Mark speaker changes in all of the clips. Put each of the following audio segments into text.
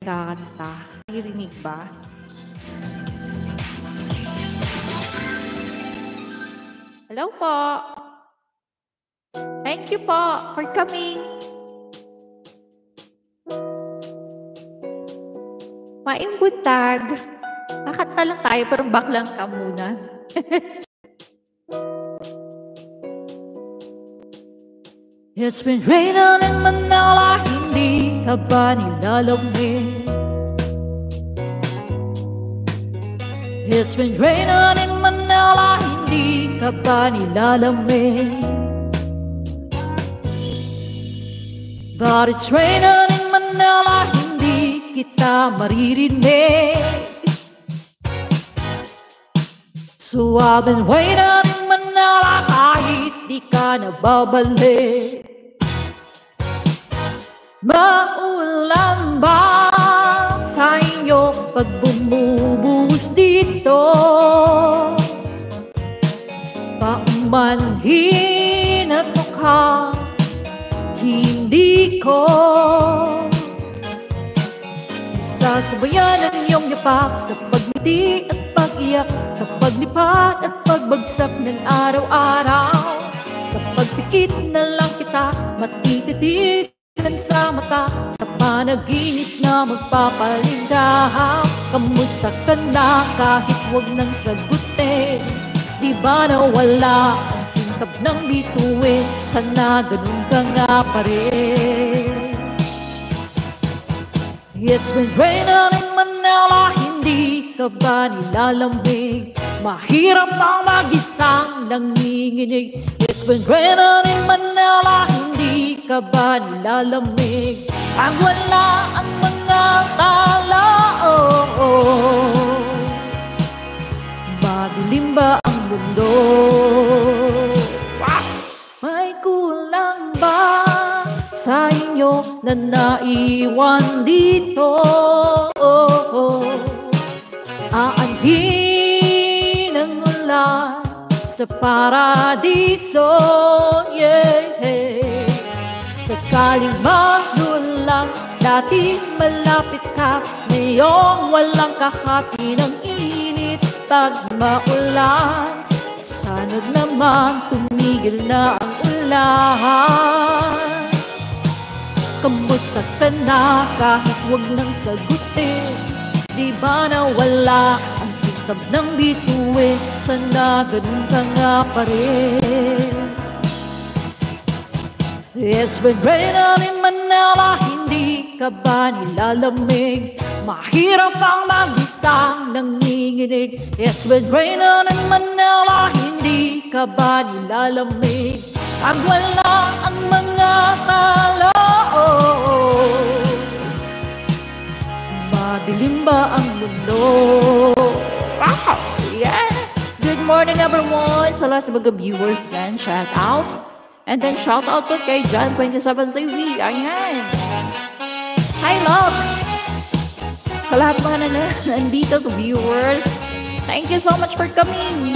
Speaker 1: nagkakanta. Naririnig ba? Hello po. Thank you po for coming. Maing buntag. Kakanta lang tayo, pero baklang ka muna. It's been raining in Manila, hindi ka ba nilalamig? It's been raining in Manila, hindi ka ba nilalamig? But it's raining in Manila, hindi kita maririnig. So I've been waiting in Manila kahit di ka nababalik. Maulan ba sa inyo pag bumubuhos dito? Paumanhin at mukha hindi ko sasabayan ang iyong yapak sa pagngiti at pag-iyak, sa paglipad at pagbagsak ng araw-araw. Sa pagpikit na lang kita matititigan sa mata, sa panaginip na magpapalindahaw. Kamusta ka na kahit wag nang sagutin? Di ba nawala ang tingkab ng bituin? Sana ganun ka nga pa rin. It's been raining in Manila, hindi ka ba nilalamig? Mahirap ang mag-isang nanginginig. It's been raining in Manila, hindi ka ba nilalamig? Pag wala ang mga tala, madilim ba ang mundo? May kulang ba sa inyo na naiwan dito? Aanhin ang ulan sa paradiso, yeah. Sakaling madulas, dati malapit ka, ngayong walang kahati ng init. Pag maulan, sana naman tumigil na ang ulan. Kamusta ka na kahit wag nang sagutin? Di ba nawala ang tingkab ng bituin? Sana ganun ka nga pa rin. It's been raining in Manila, hindi ka ba nilalamig? Mahirap ang mag-isang nanginginig. It's been raining in Manila, hindi ka ba nilalamig? Pag wala ang mga tala, madilim ba ang mundo? Wow! Yeah! Good morning everyone! Sa lahat ng mga viewers yan, shout out. And then shout out po kay John 27 TV. Ayan! Hi love! Sa lahat mga nandito to viewers, thank you so much for coming.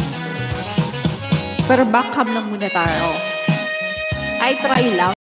Speaker 1: Pero back cam lang muna tayo. I try lang.